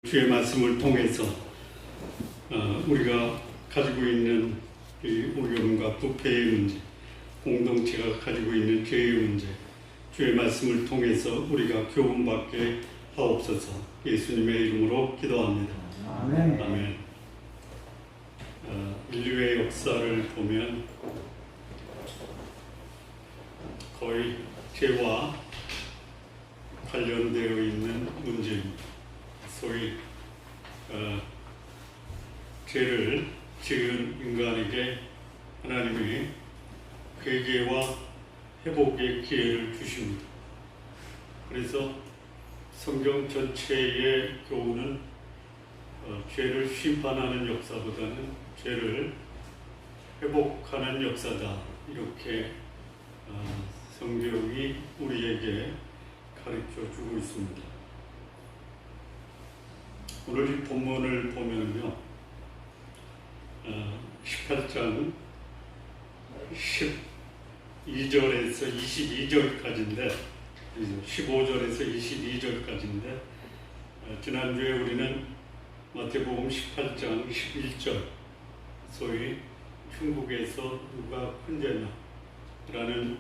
주의 말씀을 통해서 우리가 가지고 있는 이 어려움과 부패의 문제, 공동체가 가지고 있는 죄의 문제, 주의 말씀을 통해서 우리가 교훈받게 하옵소서. 예수님의 이름으로 기도합니다. 아멘. 아멘. 인류의 역사를 보면 거의 죄와 관련되어 있는 문제입니다. 소위 죄를 지은 인간에게 하나님이 회개와 회복의 기회를 주십니다. 그래서 성경 전체의 교훈은 죄를 심판하는 역사보다는 죄를 회복하는 역사다, 이렇게 성경이 우리에게 가르쳐 주고 있습니다. 오늘 이 본문을 보면요, 18장 12절에서 22절까지인데, 15절에서 22절까지인데, 지난주에 우리는 마태복음 18장 11절, 소위 천국에서 누가 큰죄냐 라는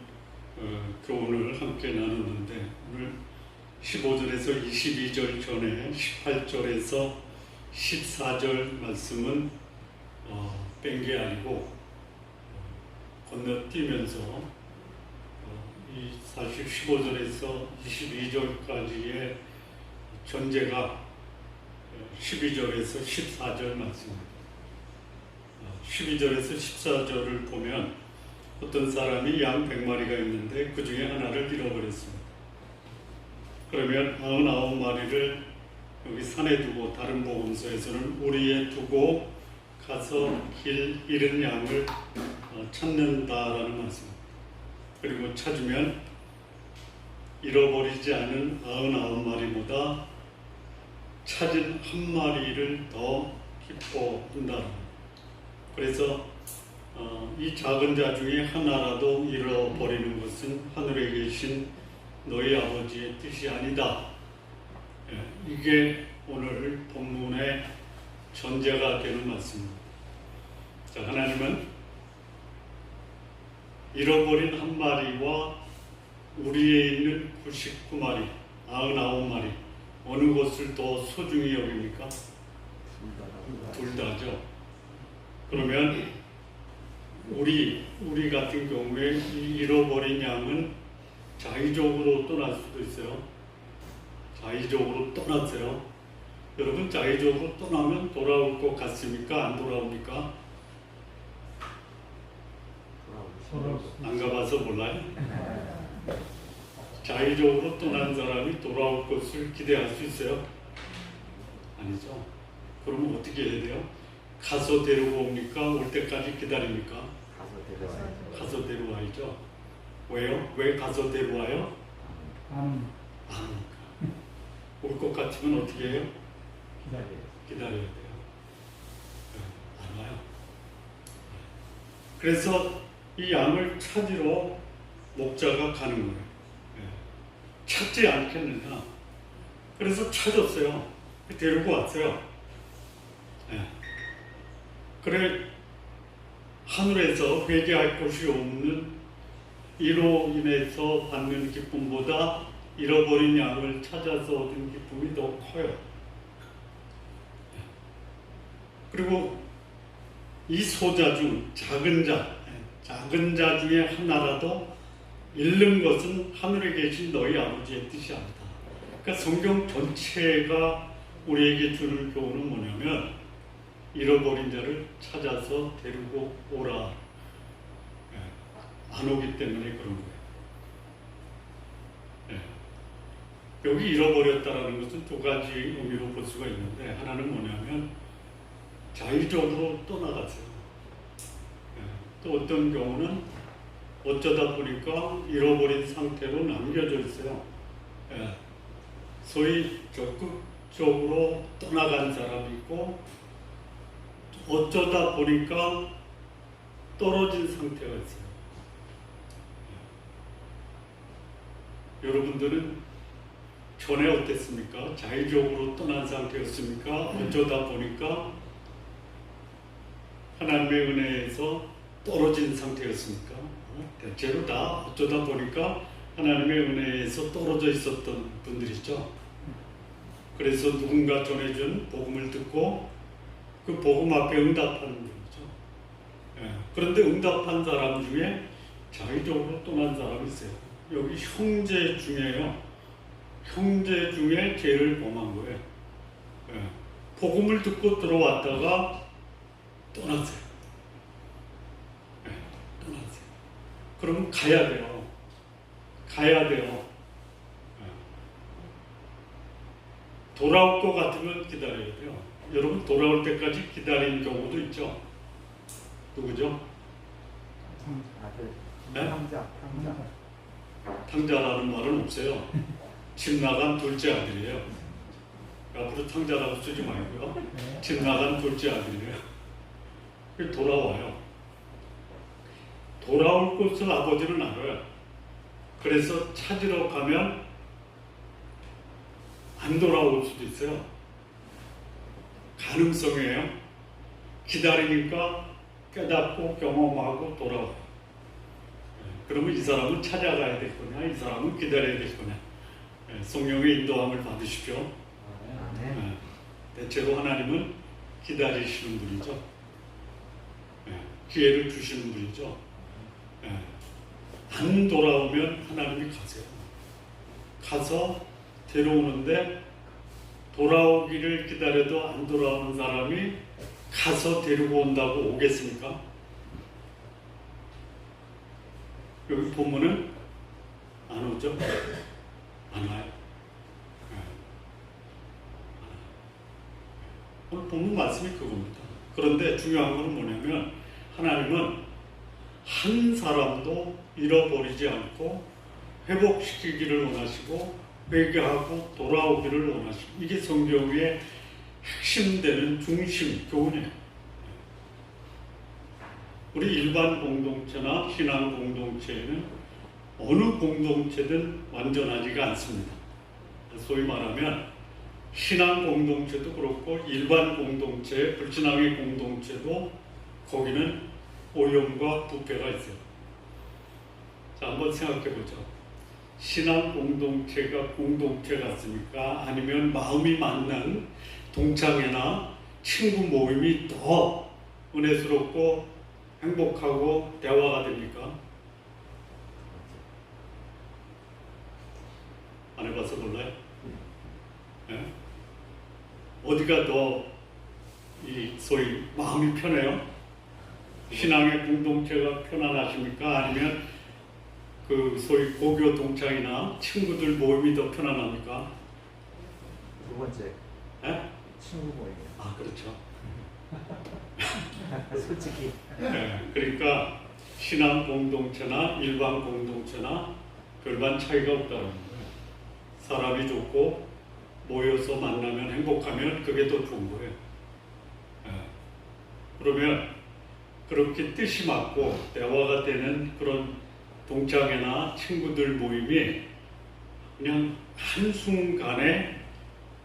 교훈을 함께 나누는데, 오늘 15절에서 22절 전에 18절에서 14절 말씀은 뺀 게 아니고 건너뛰면서 이 사실 15절에서 22절까지의 전제가 12절에서 14절 말씀입니다. 12절에서 14절을 보면 어떤 사람이 양 100마리가 있는데 그 중에 하나를 잃어버렸습니다. 그러면 99마리를 여기 산에 두고, 다른 복음서에서는 우리에 두고 가서 길 잃은 양을 찾는다라는 말씀입니다. 그리고 찾으면 잃어버리지 않은 99마리보다 찾은 한 마리를 더 기뻐한다. 그래서 이 작은 자 중에 하나라도 잃어버리는 것은 하늘에 계신 너희 아버지의 뜻이 아니다. 이게 오늘 본문의 전제가 되는 말씀입니다. 자, 하나님은 잃어버린 한 마리와 우리에 있는 99마리, 99마리, 어느 것을 더 소중히 여깁니까? 둘 다죠. 그러면 우리 같은 경우에 이 잃어버린 양은 자의적으로 떠날 수도 있어요. 자의적으로 떠났어요. 여러분, 자의적으로 떠나면 돌아올 것 같습니까? 안 돌아옵니까? 안 가봐서 몰라요? 자의적으로 떠난 사람이 돌아올 것을 기대할 수 있어요? 아니죠. 그러면 어떻게 해야 돼요? 가서 데리고 옵니까? 올 때까지 기다립니까? 가서 데려와야죠. 왜요? 왜 가서 데려와요? 올 것 같으면 어떻게 해요? 기다려야 돼요. 안 와요. 그래서 이 양을 찾으러 목자가 가는 거예요. 찾지 않겠느냐. 그래서 찾았어요. 데리고 왔어요. 그래, 하늘에서 회개할 곳이 없는 이로 인해서 받는 기쁨보다 잃어버린 양을 찾아서 얻은 기쁨이 더 커요. 그리고 이 소자 중 작은 자 중에 하나라도 잃는 것은 하늘에 계신 너희 아버지의 뜻이 아니다. 그러니까 성경 전체가 우리에게 주는 교훈은 뭐냐면, 잃어버린 자를 찾아서 데리고 오라. 안 오기 때문에 그런 거예요. 여기 잃어버렸다라는 것은 두 가지 의미로 볼 수가 있는데, 하나는 뭐냐면 자의적으로 떠나갔어요. 또 어떤 경우는 어쩌다 보니까 잃어버린 상태로 남겨져 있어요. 소위 적극적으로 떠나간 사람이 있고, 어쩌다 보니까 떨어진 상태가 있어요. 여러분들은 전에 어땠습니까? 자의적으로 떠난 상태였습니까? 어쩌다 보니까 하나님의 은혜에서 떨어진 상태였습니까? 대체로 다 어쩌다 보니까 하나님의 은혜에서 떨어져 있었던 분들이죠. 그래서 누군가 전해준 복음을 듣고 그 복음 앞에 응답하는 분이죠. 그런데 응답한 사람 중에 자의적으로 떠난 사람이 있어요. 여기 형제 중에요. 형제 중에 죄를 범한 거예요. 복음을 듣고 들어왔다가 떠났어요. 떠났어요. 그러면 가야 돼요. 가야 돼요. 돌아올 것 같으면 기다려야 돼요. 여러분 돌아올 때까지 기다린 경우도 있죠. 누구죠? 네? 탕자라는 말은 없어요. 집 나간 둘째 아들이에요. 앞으로 탕자라고 쓰지 말고요. 집 나간 둘째 아들이에요. 돌아와요. 돌아올 곳을 아버지는 알아요. 그래서 찾으러 가면 안 돌아올 수도 있어요. 가능성이에요. 기다리니까 깨닫고 경험하고 돌아와요. 그러면 이 사람은 찾아가야 될 거냐, 이 사람은 기다려야 될 거냐. 성령의 인도함을 받으십시오. 대체로 하나님은 기다리시는 분이죠. 기회를 주시는 분이죠. 안 돌아오면 하나님이 가세요. 가서 데려오는데 돌아오기를 기다려도 안 돌아오는 사람이 가서 데리고 온다고 오겠습니까? 여기 보면은 안 오죠? 안 와요. 오늘 본문 말씀이 그겁니다. 그런데 중요한 건 뭐냐면 하나님은 한 사람도 잃어버리지 않고 회복시키기를 원하시고 회개하고 돌아오기를 원하시고 이게 성경의 핵심되는 중심 교훈이에요. 우리 일반 공동체나 신앙 공동체에는 어느 공동체든 완전하지가 않습니다. 소위 말하면 신앙 공동체도 그렇고 일반 공동체, 불신앙의 공동체도 거기는 오염과 부패가 있어요. 자, 한번 생각해 보죠. 신앙 공동체가 공동체 같습니까? 아니면 마음이 맞는 동창회나 친구 모임이 더 은혜스럽고 행복하고 대화가 됩니까? 안 해봐서 몰라요? 네? 어디가 더 이 소위 마음이 편해요? 신앙의 공동체가 편안하십니까? 아니면 그 소위 고교 동창이나 친구들 모임이 더 편안합니까? 두 번째. 네? 친구 모임이요. 아, 그렇죠. 솔직히. 네, 그러니까 신앙 공동체나 일반 공동체나 별반 차이가 없다는 거예요. 사람이 좋고 모여서 만나면 행복하면 그게 더 좋은 거예요. 네. 그러면 그렇게 뜻이 맞고 대화가 되는 그런 동창회나 친구들 모임이 그냥 한순간에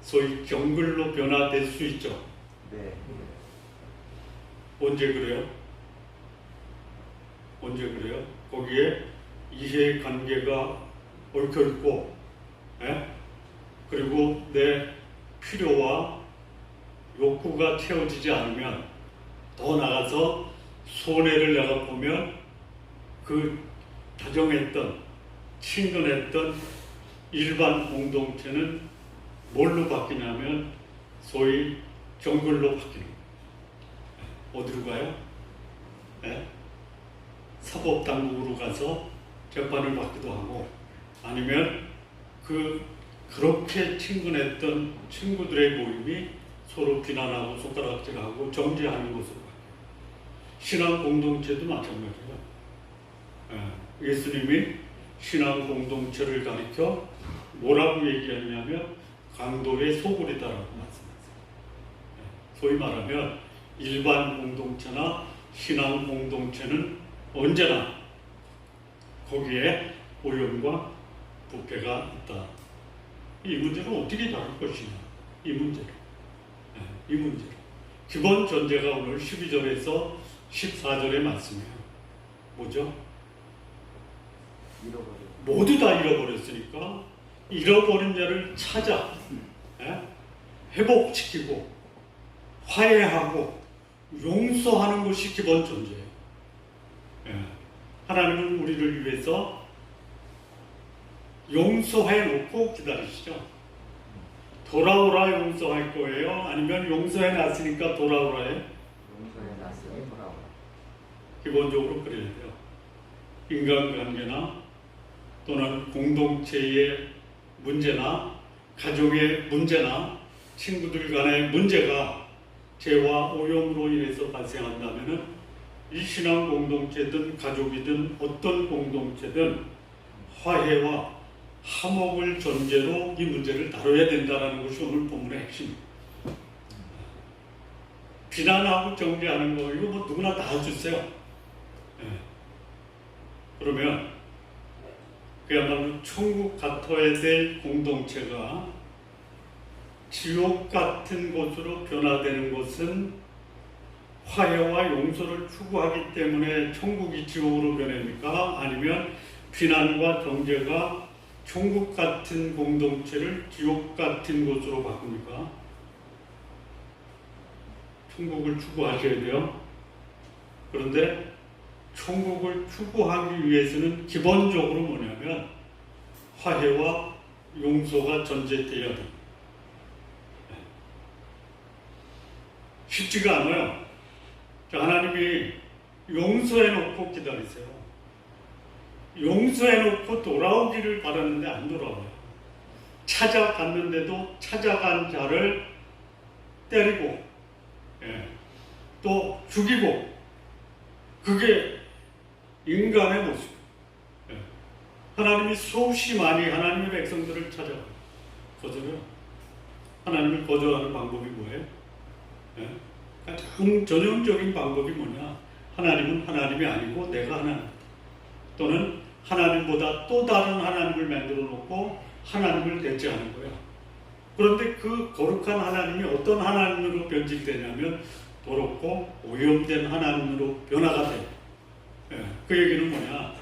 소위 정글로 변화될 수 있죠. 네. 언제 그래요? 언제 그래요? 거기에 이해관계가 얽혀있고 그리고 내 필요와 욕구가 채워지지 않으면 더 나가서 손해를 내가 보면 그 다정했던 친근했던 일반 공동체는 뭘로 바뀌냐면 소위 정글로 바뀌는 거예요. 어디로 가요? 네? 사법당국으로 가서 재판을 받기도 하고 아니면 그렇게 친근했던 친구들의 모임이 서로 비난하고 손가락질하고 정죄하는 것으로 가요. 신앙 공동체도 마찬가지예요. 예수님이 신앙 공동체를 가리켜 뭐라고 얘기했냐면 강도의 소굴이다라고 말씀하세요. 소위 말하면 일반 공동체나 신앙 공동체는 언제나 거기에 오염과 부패가 있다. 이 문제를 어떻게 다룰 것이냐. 이 문제로. 이 문제로. 기본 전제가 오늘 12절에서 14절의 말씀이에요. 뭐죠? 잃어버려. 모두 다 잃어버렸으니까 잃어버린 자를 찾아 회복시키고 화해하고 용서하는 것이 기본 전제예요. 하나님은 우리를 위해서 용서해 놓고 기다리시죠. 돌아오라 용서할 거예요? 아니면 용서해 놨으니까 돌아오라 해? 용서해 놨으니 돌아오라. 기본적으로 그래야 돼요. 인간관계나 또는 공동체의 문제나 가족의 문제나 친구들 간의 문제가 죄와 오염으로 인해서 발생한다면 이 신앙 공동체든 가족이든 어떤 공동체든 화해와 화목을 전제로 이 문제를 다뤄야 된다는 것이 오늘 본문의 핵심입니다. 비난하고 정죄하는 거 이거 뭐 누구나 다 해주세요. 그러면 그야말로 천국 같아야 될 공동체가 지옥 같은 곳으로 변화되는 것은 화해와 용서를 추구하기 때문에 천국이 지옥으로 변합니까? 아니면 비난과 정죄가 천국 같은 공동체를 지옥 같은 곳으로 바꿉니까? 천국을 추구하셔야 돼요. 그런데 천국을 추구하기 위해서는 기본적으로 뭐냐면 화해와 용서가 전제되어야 됩니다. 쉽지가 않아요. 하나님이 용서해 놓고 기다리세요. 용서해 놓고 돌아오기를 바라는데 안 돌아와요. 찾아갔는데도 찾아간 자를 때리고 또 죽이고, 그게 인간의 모습. 하나님이 수없이 많이 하나님의 백성들을 찾아가요. 거절해요. 하나님을 거절하는 방법이 뭐예요? 가장 전형적인 방법이 뭐냐? 하나님은 하나님이 아니고 내가 하나님, 또는 하나님보다 또 다른 하나님을 만들어 놓고 하나님을 대체하는 거야. 그런데 그 거룩한 하나님이 어떤 하나님으로 변질되냐면 더럽고 오염된 하나님으로 변화가 돼요. 그 얘기는 뭐냐?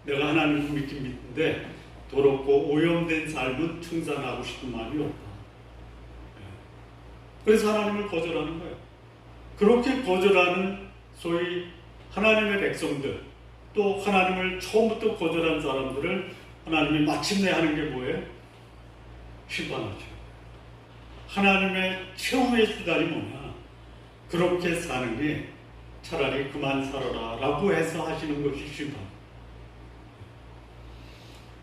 내가 하나님을 믿긴 믿는데 더럽고 오염된 삶은称赞하고 싶은 마음이 없다. 그래서 하나님을 거절하는 거예요. 그렇게 거절하는 소위 하나님의 백성들, 또 하나님을 처음부터 거절한 사람들을 하나님이 마침내 하는 게 뭐예요? 심판하죠. 하나님의 최후의 수단이 뭐냐? 그렇게 사는 게 차라리 그만 살아라 라고 해서 하시는 것이 심판.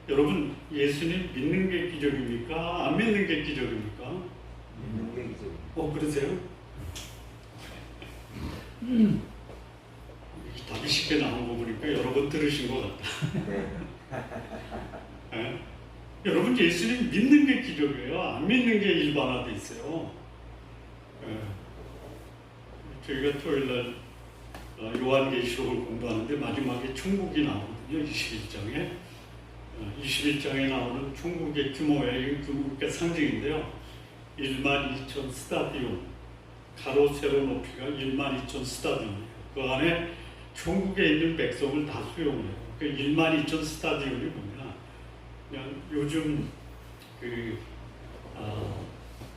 여러분, 예수님 믿는 게 기적입니까? 안 믿는 게 기적입니까? 믿는 게 기적입니다. 그러세요? 답이 쉽게 나온 거 보니까 여러 번 들으신 것 같다. 네. 여러분, 예수님 믿는 게 기적이에요. 안 믿는 게 일반화돼 있어요. 저희가 토요일날 요한계시록을 공부하는데 마지막에 천국이 나오거든요. 21장에. 21장에 나오는 천국의 규모의 규모가 상징인데요. 12,000 스타디온, 가로 세로 높이가 12,000 스타디온이에요. 그 안에 천국에 있는 백성을 다 수용해요. 그 12,000 스타디온이 뭐냐? 그냥 요즘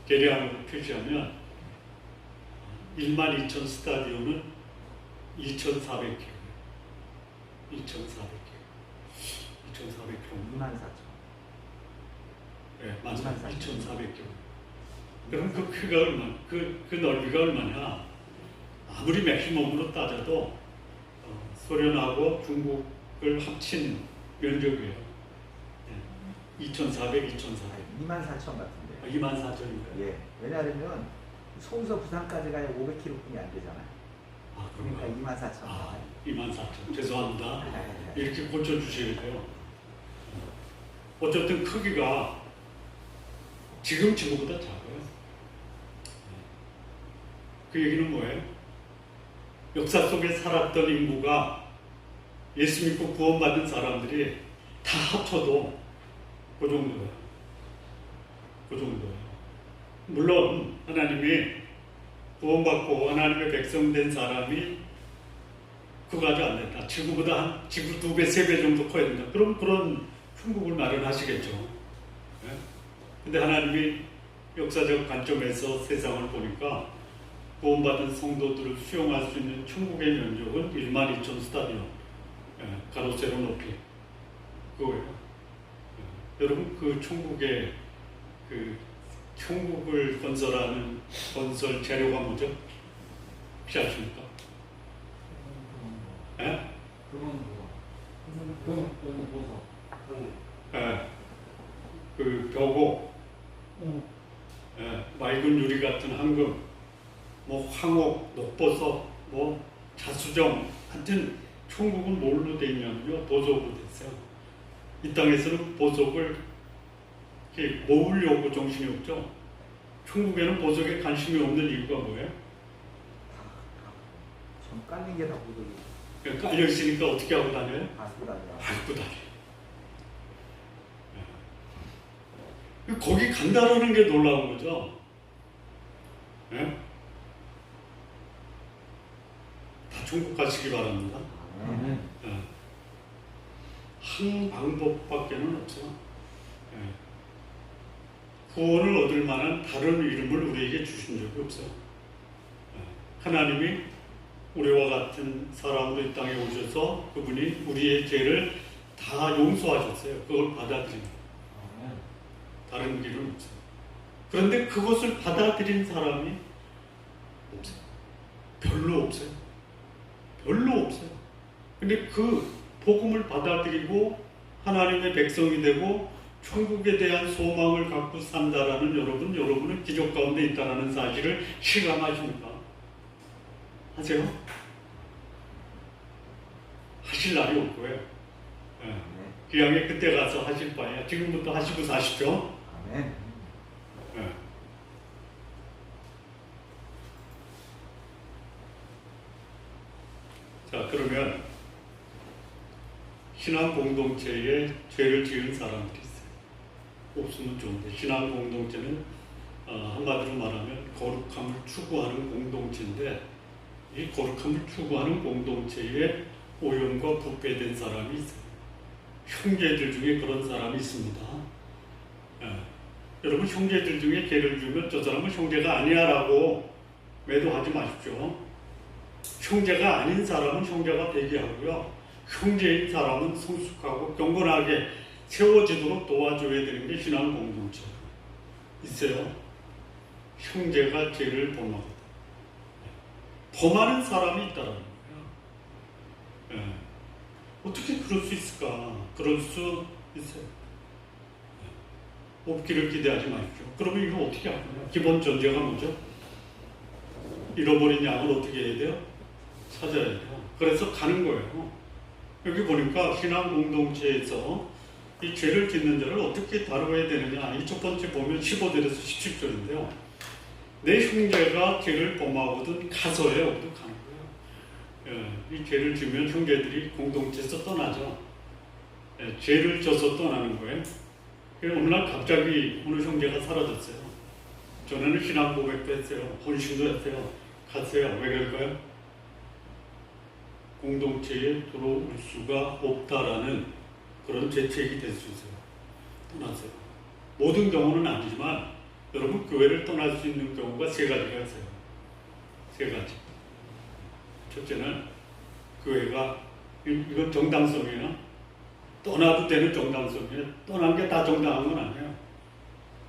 계량으로 표시하면 12,000 스타디온은 2,400km. 2,400km. 24,000. 네, 맞아요. 2,400km. 그럼 그 크기가 얼마? 그 넓이가 얼마냐? 아무리 맥시멈으로 따져도 소련하고 중국을 합친 면적이에요. 2,400, 2,400. 24,000 같은데. 24,000인가요? 예. 왜냐하면 서울서 부산까지가 500km뿐이 안 되잖아요. 그러니까 24,000. 24,000. 죄송합니다. 네. 이렇게 고쳐주셔야 돼요. 어쨌든 크기가 지금 지구보다 작아요. 그 얘기는 뭐예요? 역사 속에 살았던 인구가 예수 믿고 구원받은 사람들이 다 합쳐도 그 정도예요. 그 정도예요. 물론 하나님이 구원받고 하나님의 백성 된 사람이 그거가 안 된다. 지구보다 한 지구 2배, 3배 정도 커야 된다. 그럼 그런 천국을 마련하시겠죠. 네? 근데 하나님이 역사적 관점에서 세상을 보니까 구원받은 성도들을 수용할 수 있는 천국의 면적은 12,000 스타디온, 가로 세로 높이 그거예요. 여러분 그 천국의 그 천국을 건설하는 건설 재료가 뭐죠? 혹시 아십니까? 예? 그 벽옥, 맑은 유리 같은 황금, 뭐 황옥, 녹보석, 뭐 자수정, 하여튼 천국은 뭘로 되어 있냐면요, 보석으로 됐어요. 이 땅에서는 보석을 이렇게 모으려고 정신이 없죠. 천국에는 보석에 관심이 없는 이유가 뭐예요? 전 깔린 게 다 보석이. 깔려 있으니까 어떻게 하고 다녀요? 가지고 다녀요. 밟고 다녀요. 거기 간다라는 게 놀라운 거죠. 예? 다 천국 가시기 바랍니다. 예. 한 방법밖에는 없어요. 예. 구원을 얻을 만한 다른 이름을 우리에게 주신 적이 없어요. 예. 하나님이 우리와 같은 사람으로 이 땅에 오셔서 그분이 우리의 죄를 다 용서하셨어요. 그걸 받아들입니다. 다른 길은 없어요. 그런데 그것을 받아들인 사람이 없어요. 별로 없어요. 별로 없어요. 근데 그 복음을 받아들이고 하나님의 백성이 되고 천국에 대한 소망을 갖고 산다라는 여러분은 기적 가운데 있다는 사실을 실감하십니까? 하세요? 하실 날이 올 거예요. 예. 기왕에 그때 가서 하실 바에야 지금부터 하시고 사십시오. 아멘. 예. 자, 그러면 신앙 공동체에 죄를 지은 사람들이 있어요. 없으면 좋은데 신앙 공동체는 한마디로 말하면 거룩함을 추구하는 공동체인데 이 거룩함을 추구하는 공동체에 오염과 부패된 사람이 있어요. 형제들 중에 그런 사람이 있습니다. 여러분 형제들 중에 죄를 지으면 저 사람은 형제가 아니야 라고 매도하지 마십시오. 형제가 아닌 사람은 형제가 되게 하고요. 형제인 사람은 성숙하고 경건하게 세워지도록 도와줘야 되는 게 신앙 공동체예요. 있어요. 형제가 죄를 범하거든. 범하는 사람이 있다는 거예요. 어떻게 그럴 수 있을까? 그럴 수 있어요. 없기를 기대하지 마십시오. 그러면 이거 어떻게 할 거냐? 기본 전제가 뭐죠? 잃어버린 양을 어떻게 해야 돼요? 찾아야 돼요. 그래서 가는 거예요. 여기 보니까 신앙 공동체에서 이 죄를 짓는 자를 어떻게 다루어야 되느냐. 이 첫 번째 보면 15절에서 17절인데요. 내 형제가 죄를 범하거든 가서야 가는 거예요. 이 죄를 지면 형제들이 공동체에서 떠나죠. 죄를 져서 떠나는 거예요. 어느 날 갑자기 어느 형제가 사라졌어요. 전에는 신앙 고백도 했어요. 헌신도 했어요. 갔어요. 왜 그럴까요? 공동체에 들어올 수가 없다라는 그런 죄책이 될 수 있어요. 떠났어요. 모든 경우는 아니지만 여러분 교회를 떠날 수 있는 경우가 3가지가 있어요. 3가지. 첫째는 교회가 이건 정당성이에요. 떠나도 되는 정당성이에요. 떠난 게 다 정당한 건 아니에요.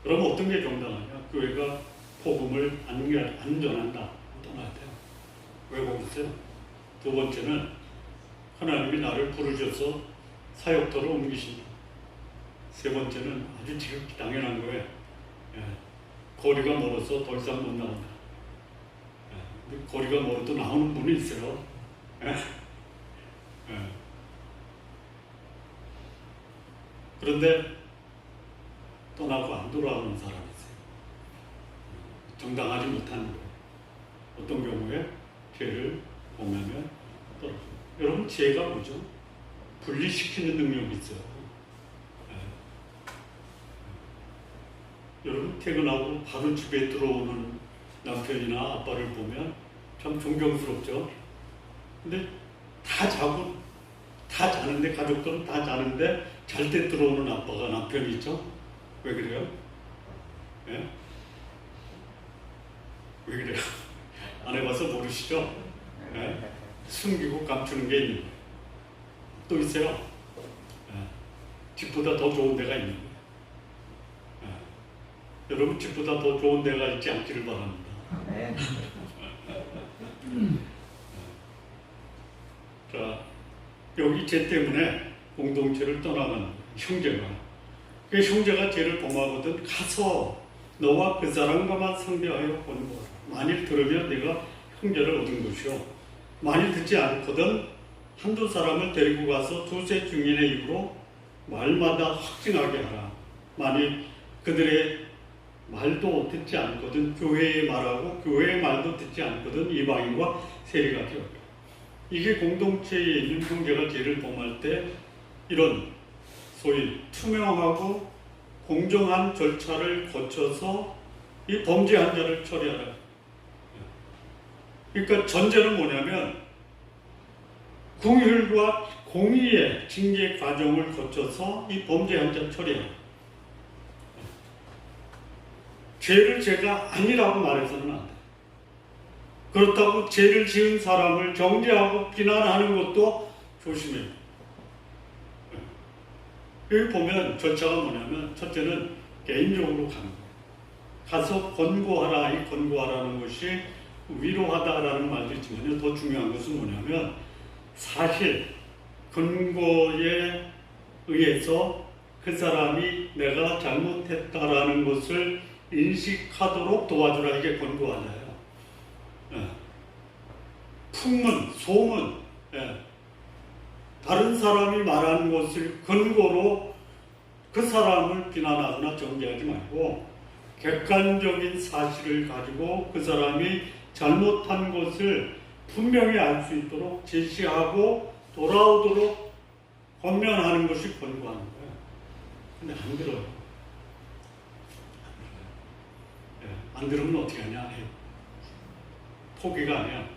그럼 어떤 게 정당하냐? 교회가 복음을 안 전한다. 떠나야 돼요. 왜 거기서요? 두 번째는 하나님이 나를 부르셔서 사역터로 옮기신다. 세 번째는 아주 지극히 당연한 거예요. 거리가 멀어서 더 이상 못 나온다. 근데 거리가 멀어도 나오는 분이 있어요. 그런데 떠나고 안 돌아오는 사람이 있어요. 정당하지 못하는 거예요. 어떤 경우에 죄를 보면 떨어져요. 여러분 죄가 뭐죠? 분리시키는 능력이 있어요. 여러분 퇴근하고 바로 집에 들어오는 남편이나 아빠를 보면 참 존경스럽죠. 근데 다 자고 다 자는데, 가족들은 다 자는데 잘 때 들어오는 아빠가 남편이죠. 왜 그래요? 예? 왜 그래요? 안 해봐서 모르시죠? 예? 숨기고 감추는 게 있는 거예요. 또 있어요. 예. 집보다 더 좋은 데가 있는 거예요. 예. 여러분 집보다 더 좋은 데가 있지 않기를 바랍니다. 네. 자, 여기 죄 때문에 공동체를 떠나간 형제가, 그 형제가 죄를 범하거든 가서 너와 그 사람과만 상대하여 권고하라. 만일 들으면 네가 형제를 얻은 것이요, 만일 듣지 않거든 한두 사람을 데리고 가서 두세 증인의 입으로 말마다 확증하게 하라. 만일 그들의 말도 듣지 않거든 교회의 말하고 교회의 말도 듣지 않거든 이방인과 세리가 되어라. 이게 공동체에 있는 형제가 죄를 범할 때 이런 소위 투명하고 공정한 절차를 거쳐서 이 범죄한 자를 처리하라. 그러니까 전제는 뭐냐면 공율과 공의의 징계 과정을 거쳐서 이 범죄한 자를 처리하라. 죄를 죄가 아니라고 말해서는 안 돼. 그렇다고 죄를 지은 사람을 정죄하고 비난하는 것도 조심해요. 여기 보면 절차가 뭐냐면, 첫째는 개인적으로 가는 거예요. 가서 권고하라. 이 권고하라는 것이 위로하다라는 말도 있지만 더 중요한 것은 뭐냐면 사실 근거에 의해서 그 사람이 내가 잘못했다라는 것을 인식하도록 도와주라. 이게 권고하나요. 예. 풍문, 소문, 예. 다른 사람이 말한 것을 근거로 그 사람을 비난하거나 정죄하지 말고 객관적인 사실을 가지고 그 사람이 잘못한 것을 분명히 알 수 있도록 제시하고 돌아오도록 권면하는 것이 권고하는 거예요. 근데 안 들어요. 안 들으면 어떻게 하냐? 포기가 아니야.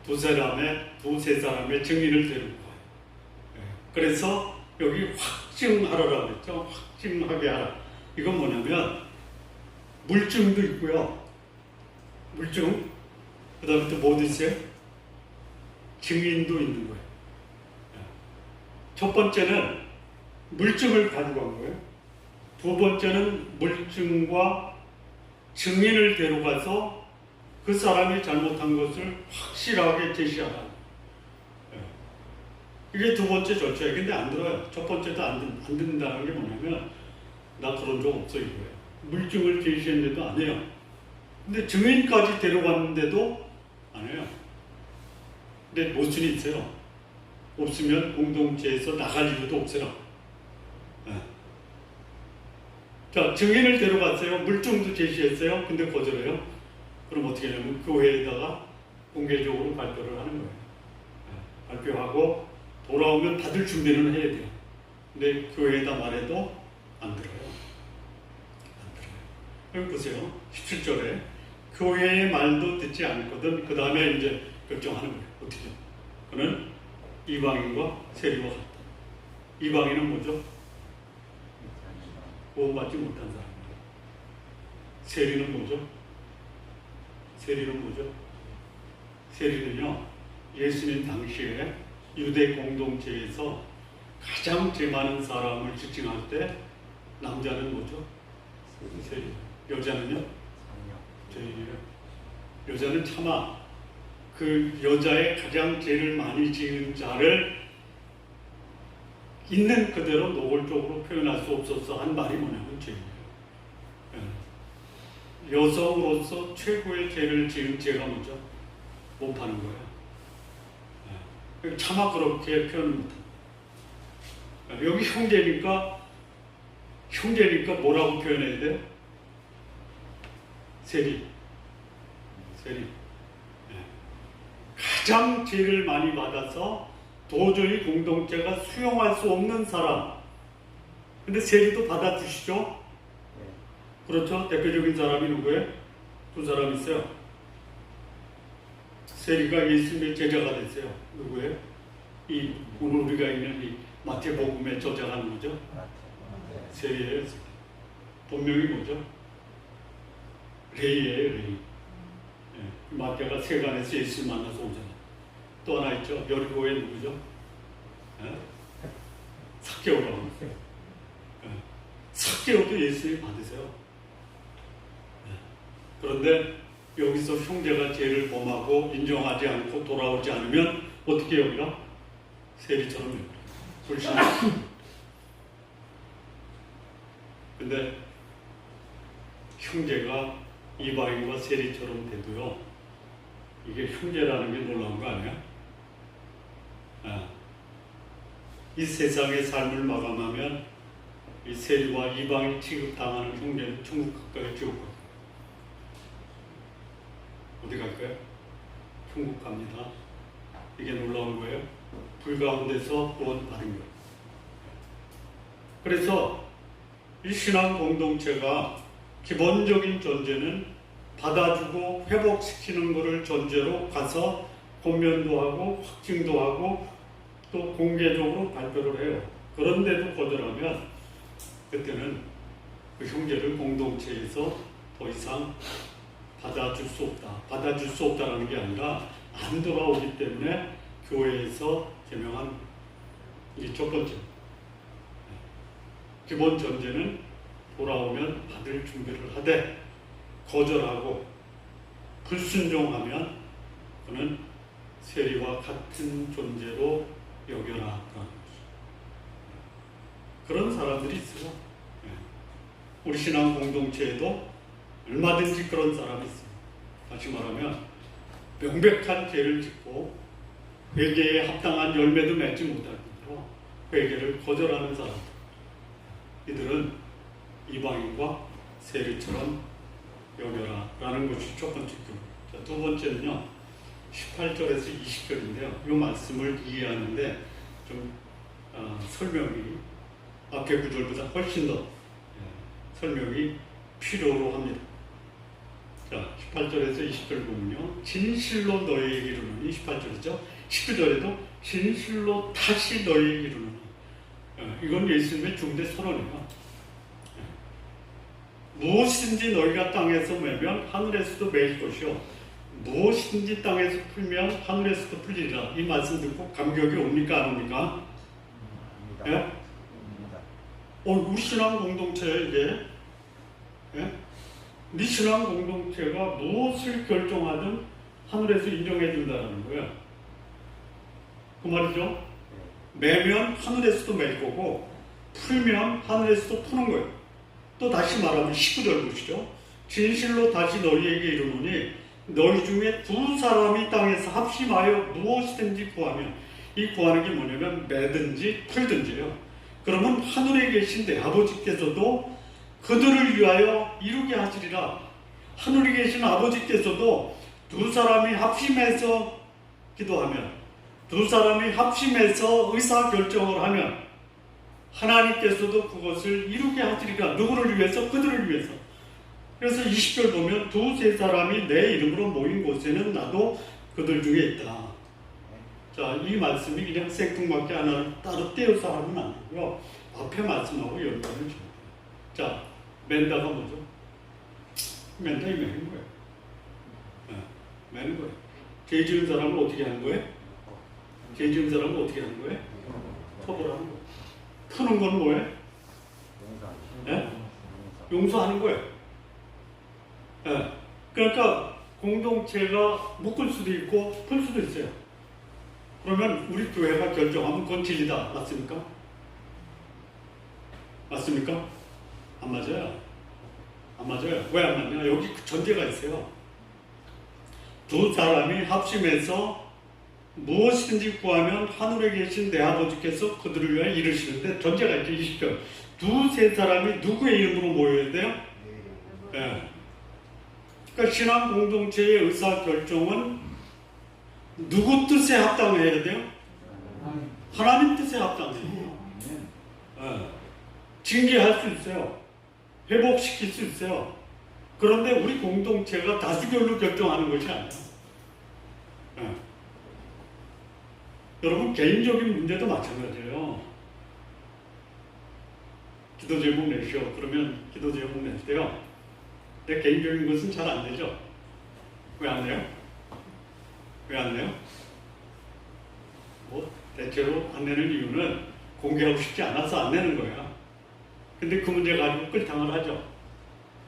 두세 사람의 증인을 데리고 가요. 그래서 여기 확증하라라고 했죠. 확증하게 하라. 이건 뭐냐면 물증도 있고요. 물증. 그 다음에 또 뭐 있어요? 증인도 있는 거예요. 첫 번째는 물증을 가지고 간 거예요. 두 번째는 물증과 증인을 데려가서 그 사람이 잘못한 것을 확실하게 제시하라. 이게 두 번째 절차예요. 근데 안 들어요. 첫 번째도 안 듣는다는 게 뭐냐면 나 그런 적 없어 이거예요. 물증을 제시했는데도 안 해요. 근데 증인까지 데려갔는데도 안 해요. 근데 무슨 일이 있어요? 없으면 공동체에서 나갈 이유도 없어요. 네. 자, 증인을 데려갔어요. 물증도 제시했어요. 근데 거절해요. 그럼 어떻게 하냐면 교회에다가 공개적으로 발표를 하는 거예요. 네. 발표하고 돌아오면 받을 준비는 해야 돼요. 근데 교회에다 말해도 안 들어요. 안 들어요. 여기 보세요. 17절에 교회의 말도 듣지 않거든. 그 다음에 이제 결정하는 거예요. 어떻게? 그는 이방인과 세리와 같다. 이방인은 뭐죠? 구원받지 못한 사람입니다. 세리는 뭐죠? 세리는 뭐죠? 세리는요, 예수님 당시에 유대 공동체에서 가장 죄 많은 사람을 지칭할 때 남자는 뭐죠? 세리. 여자는요? 죄인이에요. 여자는 차마 그 여자의 가장 죄를 많이 지은 자를 있는 그대로 노골적으로 표현할 수 없어서 한 말이 뭐냐면 죄인이에요. 여성으로서 최고의 죄를 지은 죄가 뭐죠? 못 파는 거예요. 차마 그렇게 표현 못합니다. 여기 형제니까 뭐라고 표현해야 돼요? 세리. 가장 죄를 많이 받아서 도저히 공동체가 수용할 수 없는 사람. 근데 세리도 받아주시죠? 그렇죠? 대표적인 사람이 누구예요? 두 사람 있어요. 세리가 예수님의 제자가 됐어요. 누구예요? 이 오늘 우리가 있는 이 마태복음에 저장한 거죠. 세리예요. 본명이 뭐죠? 레이예요. 레이. 예. 마태가 세간에서 예수를 만나서 오잖아요. 또 하나 있죠. 여리고의 누구죠? 예? 삭개오라고 했어요. 예. 삭개오도 예수님 받으세요. 예. 그런데 여기서 형제가 죄를 범하고 인정하지 않고 돌아오지 않으면 어떻게 여기라? 세리처럼 여기라. 불신. 근데 형제가 이방인과 세리처럼 돼도요, 이게 형제라는 게 놀라운 거 아니야? 이 세상의 삶을 마감하면 이 세리와 이방인 취급당하는 형제는 천국 갈까요? 지옥 갈까요? 어디 갈까요? 천국 갑니다. 이게 놀라운 거예요. 불 가운데서 구원 받은 거예요. 그래서 이 신앙 공동체가 기본적인 전제는 받아주고 회복시키는 것을 전제로 가서 권면도 하고 확증도 하고 또 공개적으로 발표를 해요. 그런데도 거절하면 그때는 그 형제를 공동체에서 더 이상 받아줄 수 없다. 받아줄 수 없다라는 게 아니라 안 돌아오기 때문에 교회에서 제명한 이게 첫 번째. 기본 전제는 돌아오면 받을 준비를 하되 거절하고 불순종하면 그는 세리와 같은 존재로 여겨라. 그런 사람들이 있어요. 우리 신앙 공동체에도 얼마든지 그런 사람이 있어요. 다시 말하면 명백한 죄를 짓고 회개에 합당한 열매도 맺지 못할 뿐더러 회개를 거절하는 사람들. 이들은 이방인과 세리처럼 여겨라 라는 것이 첫 번째 교훈. 자, 두 번째는요, 18절에서 20절인데요. 이 말씀을 이해하는데 좀 설명이 앞에 구절보다 훨씬 더 설명이 필요로 합니다. 자, 18절에서 20절 보면요, 진실로 너희에게 이르노니, 18절이죠. 19절에도 진실로 다시 너희에게 이르노니. 이건 예수님의 중대 선언이에요. 무엇이든지 너희가 땅에서 매면 하늘에서도 매일 것이요 무엇이든지 땅에서 풀면 하늘에서도 풀리리라. 이 말씀 듣고 감격이 옵니까 안 옵니까? 예? 우리 신앙 공동체에 이게 네 신앙 공동체가 무엇을 결정하든 하늘에서 인정해 준다는 거예요. 그 말이죠. 매면 하늘에서도 맬 거고 풀면 하늘에서도 푸는 거예요. 또 다시 말하면 19절 보시죠. 진실로 다시 너희에게 이르노니 너희 중에 두 사람이 땅에서 합심하여 무엇이든지 구하면, 이 구하는 게 뭐냐면 매든지 풀든지요. 그러면 하늘에 계신 내 아버지께서도 그들을 위하여 이루게 하시리라. 하늘에 계신 아버지께서도 두 사람이 합심해서 기도하면, 두 사람이 합심해서 의사결정을 하면 하나님께서도 그것을 이루게 하시리라. 누구를 위해서? 그들을 위해서. 그래서 20절 보면 두세 사람이 내 이름으로 모인 곳에는 나도 그들 중에 있다. 자, 이 말씀이 그냥 생뚱맞게 하나를 따로 떼어서 하면 안 되고요. 앞에 말씀하고 연관을 줘야 돼요. 자, 맨다가 뭐죠? 맨다 이 매는 거예요. 매는 거예요. 죄 지은 사람을 어떻게 하는 거예요? 죄 지은 사람을 어떻게 하는 거예요? 처벌하는 거예요. 푸는 건 뭐예요? 용서하는 거예요. 그러니까 공동체가 묶을 수도 있고 풀 수도 있어요. 그러면 우리 교회가 결정하면 그건 진리다. 맞습니까? 맞습니까? 안 맞아요. 안 맞아요. 왜 안 맞냐? 여기 전제가 있어요. 두 사람이 합심해서 무엇이든지 구하면 하늘에 계신 내 아버지께서 그들을 위하여 이루시는데 전제가 있죠. 20절. 두세 사람이 누구의 이름으로 모여야 돼요? 네. 그러니까 신앙 공동체의 의사결정은 누구 뜻에 합당해야 돼요? 하나님 뜻에 합당해야 돼요. 네. 징계할 수 있어요. 회복시킬 수 있어요. 그런데 우리 공동체가 다수결로 결정하는 것이 아니에요. 예. 여러분 개인적인 문제도 마찬가지예요. 기도 제목 내시오. 그러면 기도 제목 낼 때요. 내 개인적인 것은 잘 안 되죠. 왜 안 내요? 왜 안 내요? 뭐 대체로 안 내는 이유는 공개하고 싶지 않아서 안 내는 거야. 근데 그 문제 가지고 끌탕을 하죠.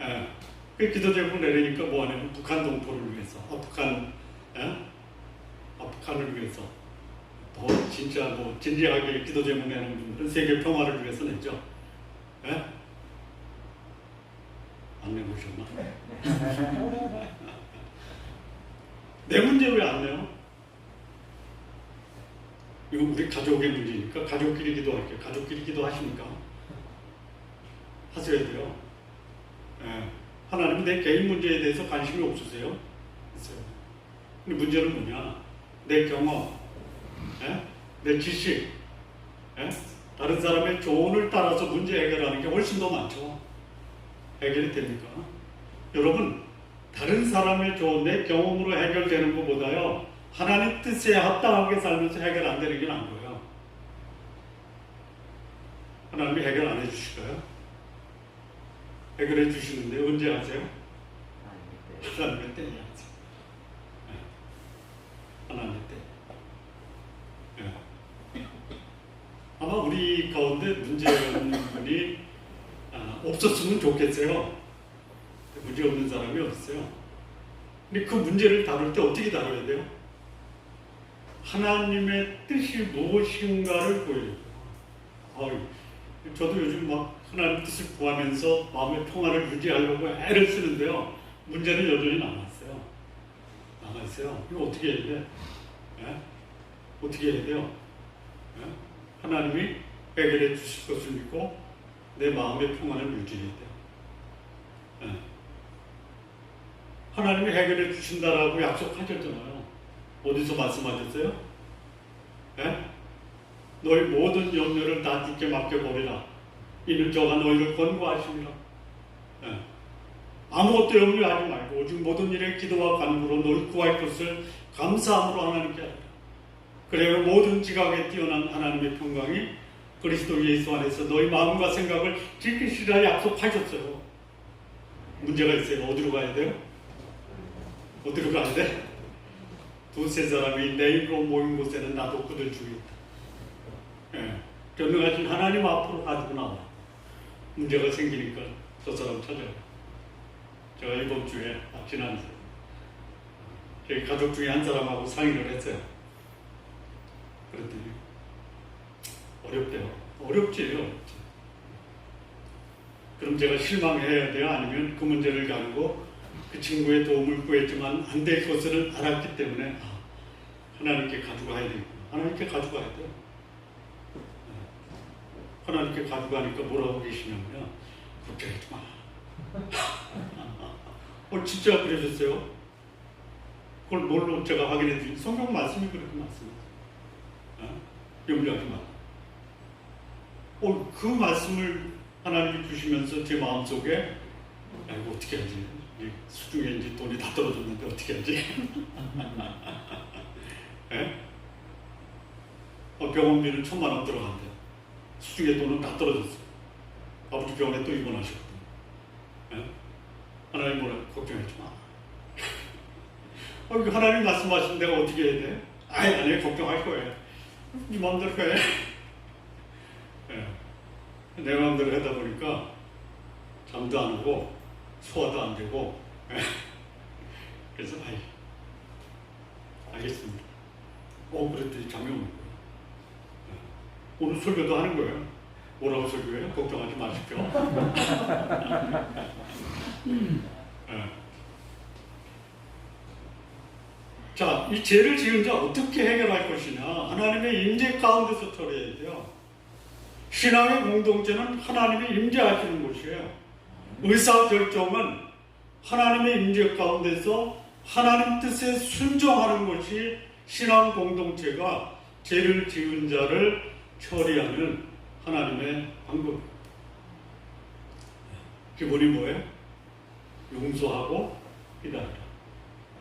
예. 그 기도 제목 내리니까 뭐 하냐면 북한 동포를 위해서, 북한을 위해서 더 진짜 뭐 진지하게 기도 제목 내는 분들은 세계 평화를 위해서 내죠. 예? 안 내보셨나? 내 문제 왜 안 내요? 이거 우리 가족의 문제니까 가족끼리 기도할게요. 가족끼리 기도하십니까? 하셔야 돼요. 예. 하나님 내 개인 문제에 대해서 관심이 없으세요? 있어요. 근데 문제는 뭐냐? 내 경험, 예? 내 지식, 예? 다른 사람의 조언을 따라서 문제 해결하는 게 훨씬 더 많죠. 해결이 됩니까? 여러분, 다른 사람의 조언, 내 경험으로 해결되는 것보다요, 하나님 뜻에 합당하게 살면서 해결 안 되는 게 나은 거예요. 하나님이 해결 안 해주실까요? 해결해 주시는데 언제 하세요? 하나님의 때에 하세요. 하나님의 때. 아마 우리 가운데 문제 없는 분이 없었으면 좋겠어요. 문제 없는 사람이 없어요. 근데 그 문제를 다룰 때 어떻게 다뤄야 돼요? 하나님의 뜻이 무엇인가를 보여요. 저도 요즘 막 하나님 뜻을 구하면서 마음의 평화를 유지하려고 애를 쓰는데요. 문제는 여전히 남아있어요. 이거 어떻게 해야 돼? 예? 어떻게 해야 돼요? 예? 하나님이 해결해 주실 것을 믿고 내 마음의 평안을 유지해야 돼요. 예. 하나님이 해결해 주신다라고 약속하셨잖아요. 어디서 말씀하셨어요? 예? 너희 모든 염려를 다 주께 맡겨버리라. 이는 저가 너희를 권고하십니다. 예. 아무것도 염려하지 말고 오직 모든 일에 기도와 간구로 너희 구할 것을 감사함으로 하나님께 하라. 그래야 모든 지각에 뛰어난 하나님의 평강이 그리스도 예수 안에서 너희 마음과 생각을 지키시라 약속하셨어요. 문제가 있어요. 어디로 가야 돼요? 어디로 가야 돼? 두세 사람이 내 이름으로 모인 곳에는 나도 그들 중에 있다. 예. 전능하신 하나님 앞으로 가지고 나와. 문제가 생기니까 저 사람 찾아요. 제가 이번 주에 지난주에 저희 가족 중에 한 사람하고 상의를 했어요. 그랬더니 어렵대요. 어렵지. 그럼 제가 실망해야 돼요? 아니면 그 문제를 가지고 그 친구의 도움을 구했지만 안 될 것을 알았기 때문에 하나님께 가져가야 되겠구나. 하나님께 가져가야 돼요. 하나님께 가져가니까 뭐라고 계시냐면요. 걱정하지 마. 진짜 그러셨어요? 그걸 뭘로 제가 확인해 드린 성경 말씀이 그렇게 말씀하세요. 염려하지 마. 그 말씀을 하나님이 주시면서 제 마음속에 이거 어떻게 하지? 수중에 이제 돈이 다 떨어졌는데 어떻게 하지? 병원비는 1,000만 원 들어간대. 수중에 돈은 다 떨어졌어요. 아버지 병원에 또 입원하셨거든요. 하나님 뭐라 걱정하지 마. 하나님 말씀하신 내가 어떻게 해야 돼? 아니 걱정할 거예요. 네 마음대로 해. 내 마음대로 하다 보니까 잠도 안 오고 소화도 안 되고 그래서 알겠습니다. 그랬더니 잠이 오는 거예요. 오늘 설교도 하는 거예요. 뭐라고 설교해요? 걱정하지 마십시오. 자, 이 죄를 지은 자 어떻게 해결할 것이냐? 하나님의 임재 가운데서 처리해야 돼요. 신앙의 공동체는 하나님이 임재하시는 곳이에요. 의사결정은 하나님의 임재 가운데서 하나님 뜻에 순종하는 것이 신앙 공동체가 죄를 지은 자를 처리하는 하나님의 방법입니다. 기본이 뭐예요? 용서하고 기다리라.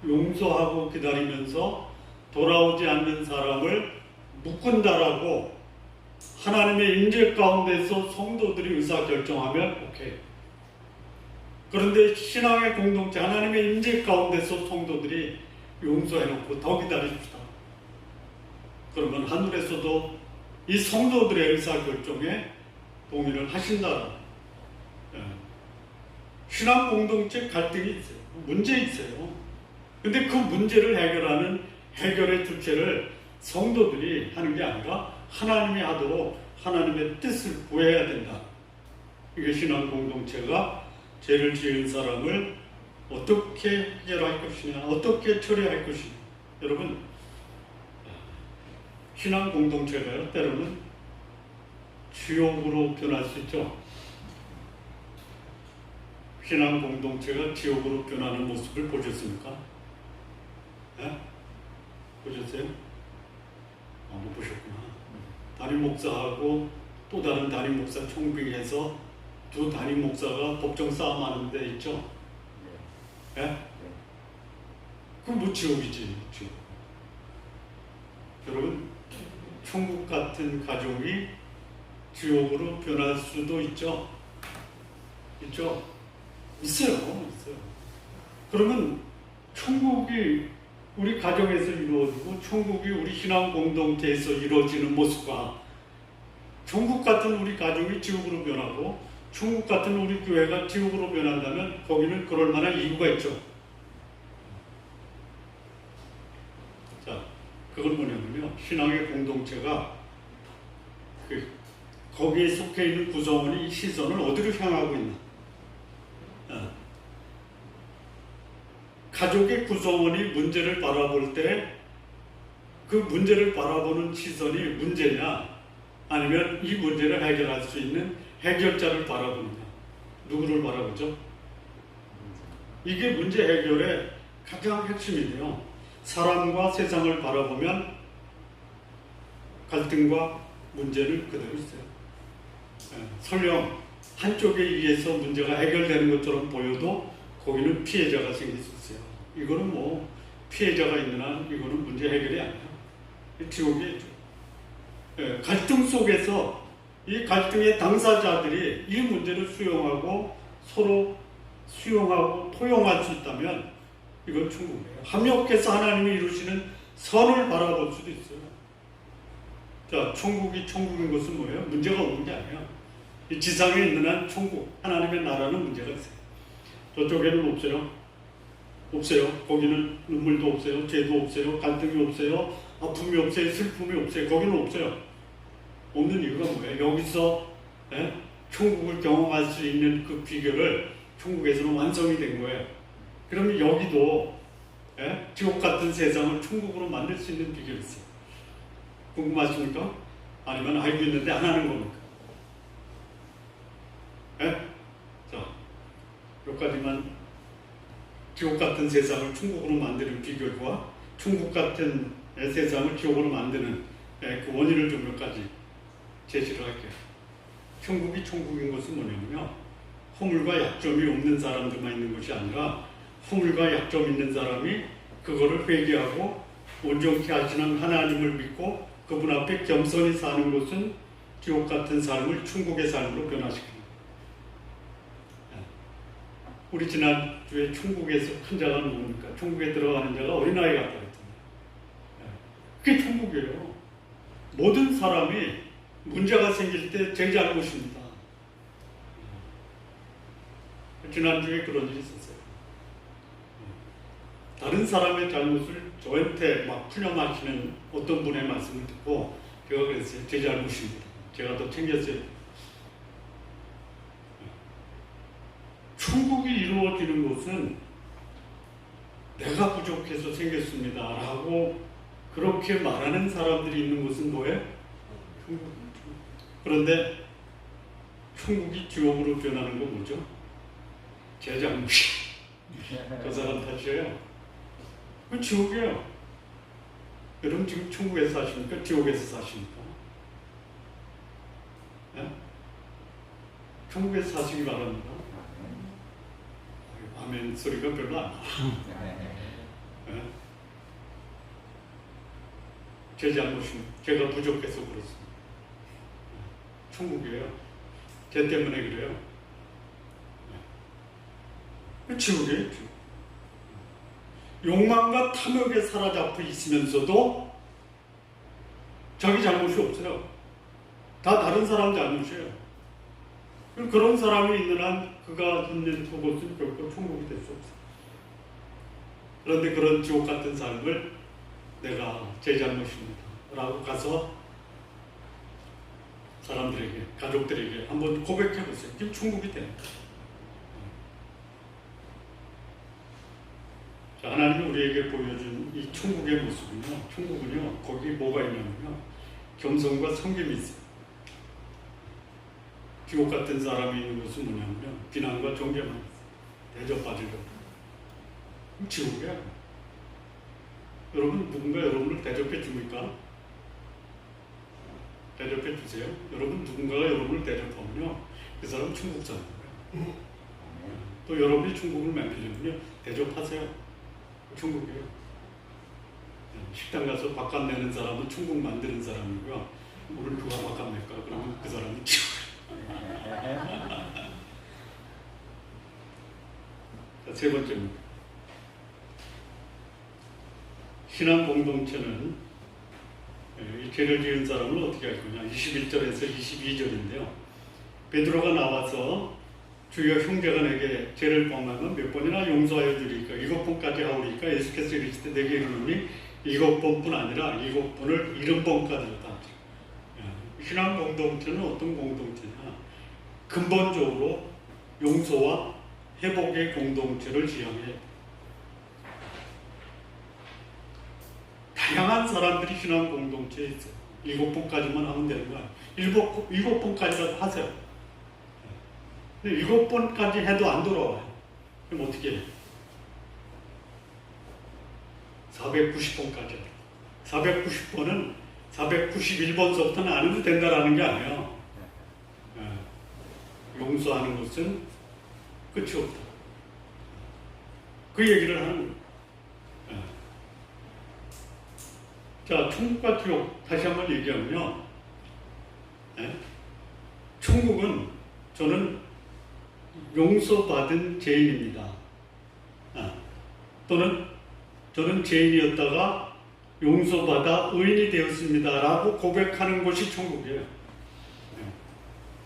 용서하고 기다리면서 돌아오지 않는 사람을 묶은다라고 하나님의 임재 가운데서 성도들이 의사결정하면 오케이. 그런데 신앙의 공동체 하나님의 임재 가운데서 성도들이 용서해놓고 더 기다립시다. 그러면 하늘에서도 이 성도들의 의사결정에 동의를 하신다. 신앙 공동체 갈등이 있어요. 문제 있어요. 근데 그 문제를 해결하는 해결의 주체를 성도들이 하는 게 아니라 하나님이 하도록 하나님의 뜻을 구해야 된다. 이게 신앙 공동체가 죄를 지은 사람을 어떻게 해결할 것이냐, 어떻게 처리할 것이냐. 여러분, 신앙 공동체가요, 때로는 지옥으로 변할 수 있죠. 신앙 공동체가 지옥으로 변하는 모습을 보셨습니까? 네? 보셨어요? 못 보셨구나. 담임 목사하고 또 다른 담임 목사 총빙해서 두 담임 목사가 법정 싸움하는 데 있죠? 네? 그건 뭐 지옥이지. 지옥. 여러분, 천국 같은 가정이 지옥으로 변할 수도 있죠? 있죠? 있어요. 그러면 천국이 우리 가정에서 이루어지고 천국이 우리 신앙 공동체에서 이루어지는 모습과 천국 같은 우리 가정이 지옥으로 변하고 천국 같은 우리 교회가 지옥으로 변한다면 거기는 그럴 만한 이유가 있죠. 자, 그건 뭐냐면요. 신앙의 공동체가 거기에 속해 있는 구성원이 이 시선을 어디로 향하고 있나. 가족의 구성원이 문제를 바라볼 때 그 문제를 바라보는 시선이 문제냐 아니면 이 문제를 해결할 수 있는 해결자를 바라보느냐. 누구를 바라보죠? 이게 문제 해결의 가장 핵심이에요. 사람과 세상을 바라보면 갈등과 문제는 그대로 있어요. 설령 한쪽에 의해서 문제가 해결되는 것처럼 보여도 거기는 피해자가 생길 수 있어요. 이거는 뭐 피해자가 있는 한 이거는 문제 해결이 아니야. 지옥이죠. 갈등 속에서 이 갈등의 당사자들이 이 문제를 수용하고 서로 수용하고 포용할 수 있다면 이건 천국이에요. 합력해서 하나님이 이루시는 선을 바라볼 수도 있어요. 자, 천국이 천국인 것은 뭐예요? 문제가 없는 게 아니에요. 이 지상에 있는 한 천국, 하나님의 나라는 문제가 있어요. 저쪽에는 없어요. 없어요. 거기는 눈물도 없어요. 죄도 없어요. 갈등이 없어요. 아픔이 없어요. 슬픔이 없어요. 거기는 없어요. 없는 이유가 뭐예요? 여기서 천국을 경험할 수 있는 그 비결을 천국에서는 완성이 된 거예요. 그러면 여기도 지옥 같은 세상을 천국으로 만들 수 있는 비결이 있어요. 궁금하십니까? 아니면 알고 있는데 안 하는 겁니까? 자, 여기까지만 지옥 같은 세상을 천국으로 만드는 비결과 천국 같은 세상을 지옥으로 만드는 그 원인을 좀 몇 가지 제시를 할게요. 천국이 천국인 것은 뭐냐면요. 허물과 약점이 없는 사람들만 있는 것이 아니라 허물과 약점 있는 사람이 그거를 회개하고 온전케 하시는 하나님을 믿고 그분 앞에 겸손히 사는 것은 지옥 같은 삶을 천국의 삶으로 변화시킵니다. 우리 지난주에 천국에서 큰 자가 뭡니까? 천국에 들어가는 자가 어린아이 같다 그랬잖아요. 그게 천국이에요. 모든 사람이 문제가 생길 때 제 잘못입니다. 지난주에 그런 일이 있었어요. 다른 사람의 잘못을 저한테 막 풀려마치는 어떤 분의 말씀을 듣고 제가 그랬어요. 제 잘못입니다. 제가 더 챙겼어요. 천국이 이루어지는 것은 내가 부족해서 생겼습니다 라고 그렇게 말하는 사람들이 있는 것은 뭐예요? 그런데 천국이 지옥으로 변하는 건 뭐죠? 제 잘못이 그 사람 탓이에요. 그건 지옥이에요. 여러분 지금 천국에서 사십니까? 지옥에서 사십니까? 네? 천국에서 사시기 바랍니다. 아멘 소리가 별로 안 나와. 예? 제 잘못입니다. 제가 부족해서 그렇습니다. 천국이에요. 쟤 때문에 그래요. 지옥이에요. 지옥. 욕망과 탐욕에 사로잡혀 있으면서도 자기 잘못이 없어요. 다 다른 사람 잘못이에요. 그런 사람이 있는 한 그가 있는 그곳은 결코 천국이 될 수 없어요. 그런데 그런 지옥 같은 삶을 내가 제 잘못입니다 라고 가서 사람들에게, 가족들에게 한번 고백해 보세요. 지금 천국이 돼요. 자, 하나님이 우리에게 보여준 이 천국의 모습은요, 천국은요, 거기 뭐가 있냐면요, 겸손과 섬김이 있어요. 지옥 같은 사람이 있는 곳은 뭐냐면요, 비난과 정죄만 있어요. 대접받으려고. 지옥이야. 여러분, 누군가 여러분을 대접해 줍니까? 대접해 주세요. 여러분, 누군가가 여러분을 대접하면요, 그 사람 천국 사는 거예요. 또 여러분이 천국을 만들려면요, 대접하세요. 천국이에요. 식당 가서 바깥 내는 사람은 천국 만드는 사람이고요. 오늘 누가 바깥 낼까? 그러면 그 사람이 자, 세 번째입니다. 신앙 공동체는 이 죄를 지은 사람을 어떻게 할 거냐? 21절에서 22절인데요. 베드로가 나와서 주여 형제가 내게 죄를 범하면 몇 번이나 용서하여 주리까? 7번까지 하오리까? 예수께서 이르시되 내게 이르노니 7번뿐 아니라 7번을 70번까지로다. 신앙 공동체는 어떤 공동체냐? 근본적으로 용서와 회복의 공동체를 지향해. 다양한 사람들이 신앙 공동체에 있어요. 7번까지만 하면 되는 거야. 7번까지라도 하세요. 7번까지 해도 안 돌아와요. 그럼 어떻게 해요? 490번까지. 490번은 491번서부터는 안 해도 된다라는 게 아니에요. 용서하는 것은 끝이 없다. 그 얘기를 하는 거예요. 자, 천국과 지옥 다시 한번 얘기하면요. 천국은 저는 용서받은 죄인입니다. 또는 저는 죄인이었다가 용서받아 의인이 되었습니다 라고 고백하는 곳이 천국이에요.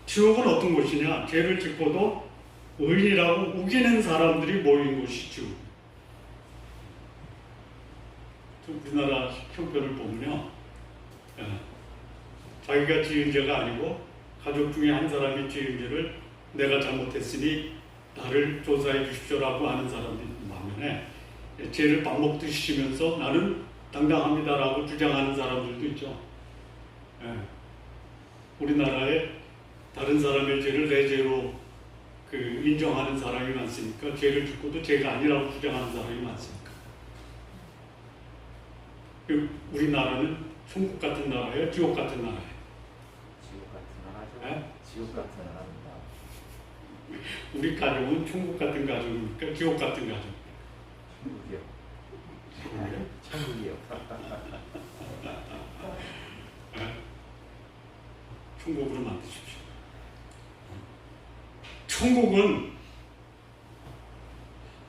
지옥은 어떤 곳이냐? 죄를 짓고도 의인이라고 우기는 사람들이 모인 곳이 지옥. 우리나라 형편을 보면요, 자기가 지은 죄가 아니고 가족 중에 한 사람이 지은 죄를 내가 잘못했으니 나를 조사해 주십시오라고 하는 사람들이 반면에 죄를 밥 먹듯이 지면서 나는 당당합니다라고 주장하는 사람들도 있죠. 우리나라에 다른 사람의 죄를 내 죄로 인정하는 사람이 많으니까 죄를 짓고도 죄가 아니라고 주장하는 사람이 많습니다. 우리나라는 천국 같은 나라예요? 지옥 같은 나라예요? 지옥 같은 나라죠. 지옥 같은 나라입니다. 우리 가족은 천국 같은 가족입니까? 지옥 같은 가족? 천국이요. 천국이요. 천국으로 만드십시오. 천국은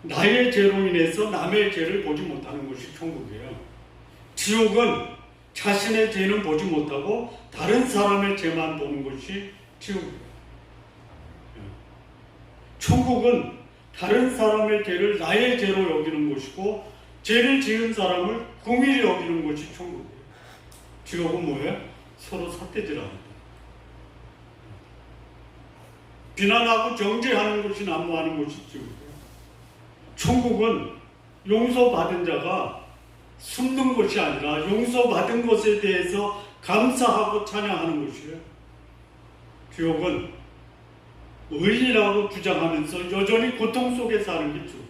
나의 죄로 인해서 남의 죄를 보지 못하는 것이 천국이에요. 지옥은 자신의 죄는 보지 못하고 다른 사람의 죄만 보는 것이 지옥이에요. 천국은 다른 사람의 죄를 나의 죄로 여기는 것이고 죄를 지은 사람을 긍휼히 여기는 것이 천국이에요. 지옥은 뭐예요? 서로 삿대질하는 거예요. 비난하고 정죄하는 것이 난무하는 것이 지옥이에요. 천국은 용서받은 자가 숨는 것이 아니라 용서받은 것에 대해서 감사하고 찬양하는 것이에요. 지옥은 의인이라고 주장하면서 여전히 고통 속에 사는 게 지옥.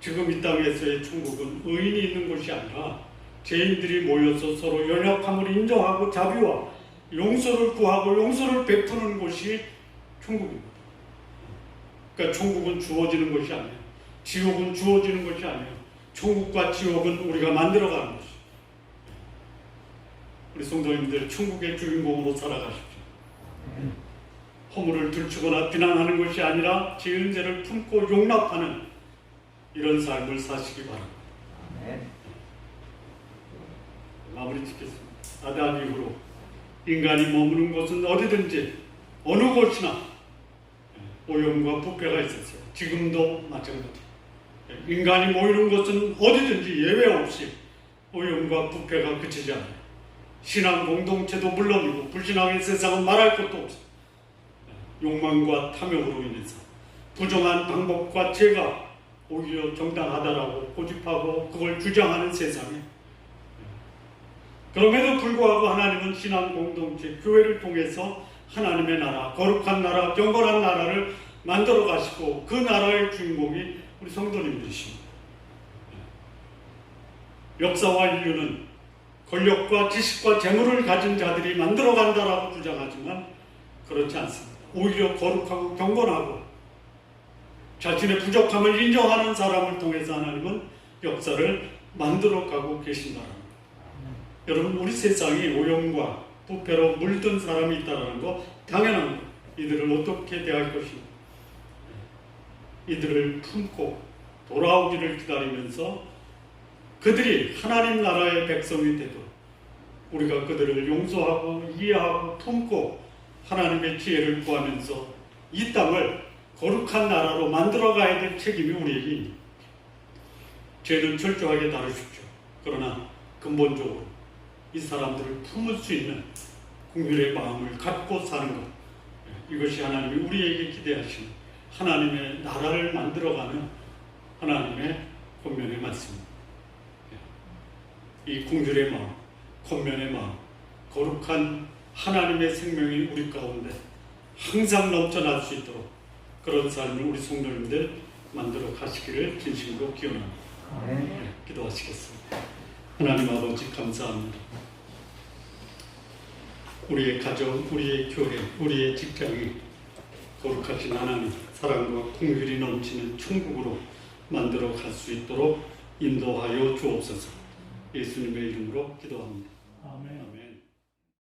지금 이 땅에서의 천국은 의인이 있는 것이 아니라 죄인들이 모여서 서로 연약함을 인정하고 자비와 용서를 구하고 용서를 베푸는 것이 천국입니다. 그러니까 천국은 주어지는 것이 아니에요. 지옥은 주어지는 것이 아니에요. 천국과 지옥은 우리가 만들어가는 것이에요. 우리 성도님들 천국의 주인공으로 살아가십시오. 허물을 들추거나 비난하는 것이 아니라 지은 죄를 품고 용납하는 이런 삶을 사시기 바랍니다. 마무리 짓겠습니다. 아담 이후로 인간이 머무는 곳은 어디든지 어느 곳이나 오염과 부패가 있었어요. 지금도 마찬가지입니다. 인간이 모이는 곳은 어디든지 예외 없이 오염과 부패가 그치지 않아요. 신앙 공동체도 물론이고 불신앙의 세상은 말할 것도 없어요. 욕망과 탐욕으로 인해서 부정한 방법과 죄가 오히려 정당하다라고 고집하고 그걸 주장하는 세상에, 그럼에도 불구하고 하나님은 신앙 공동체 교회를 통해서 하나님의 나라, 거룩한 나라, 경건한 나라를 만들어 가시고 그 나라의 주인공이 우리 성도님들이십니다. 역사와 인류는 권력과 지식과 재물을 가진 자들이 만들어 간다라고 주장하지만 그렇지 않습니다. 오히려 거룩하고 경건하고 자신의 부족함을 인정하는 사람을 통해서 하나님은 역사를 만들어가고 계신다는 것. 여러분, 우리 세상이 오염과 부패로 물든 사람이 있다는 거 당연한 것. 이들을 어떻게 대할 것인가. 이들을 품고 돌아오기를 기다리면서 그들이 하나님 나라의 백성이 되도록 우리가 그들을 용서하고 이해하고 품고 하나님의 지혜를 구하면서 이 땅을 거룩한 나라로 만들어가야 될 책임이 우리에게 있습니다. 죄는 철저하게 다루십시오. 그러나 근본적으로 이 사람들을 품을 수 있는 국민의 마음을 갖고 사는 것, 이것이 하나님이 우리에게 기대하시는 하나님의 나라를 만들어가는 하나님의 권면의 말씀입니다. 이 궁율의 마음, 권면의 마음, 거룩한 하나님의 생명이 우리 가운데 항상 넘쳐날 수 있도록 그런 삶을 우리 성도님들 만들어 가시기를 진심으로 기원합니다. 기도하시겠습니다. 하나님 아버지 감사합니다. 우리의 가정, 우리의 교회, 우리의 직장이 거룩하신 하나님, 사랑과 긍휼이 넘치는 천국으로 만들어 갈 수 있도록 인도하여 주옵소서. 예수님의 이름으로 기도합니다. 아멘.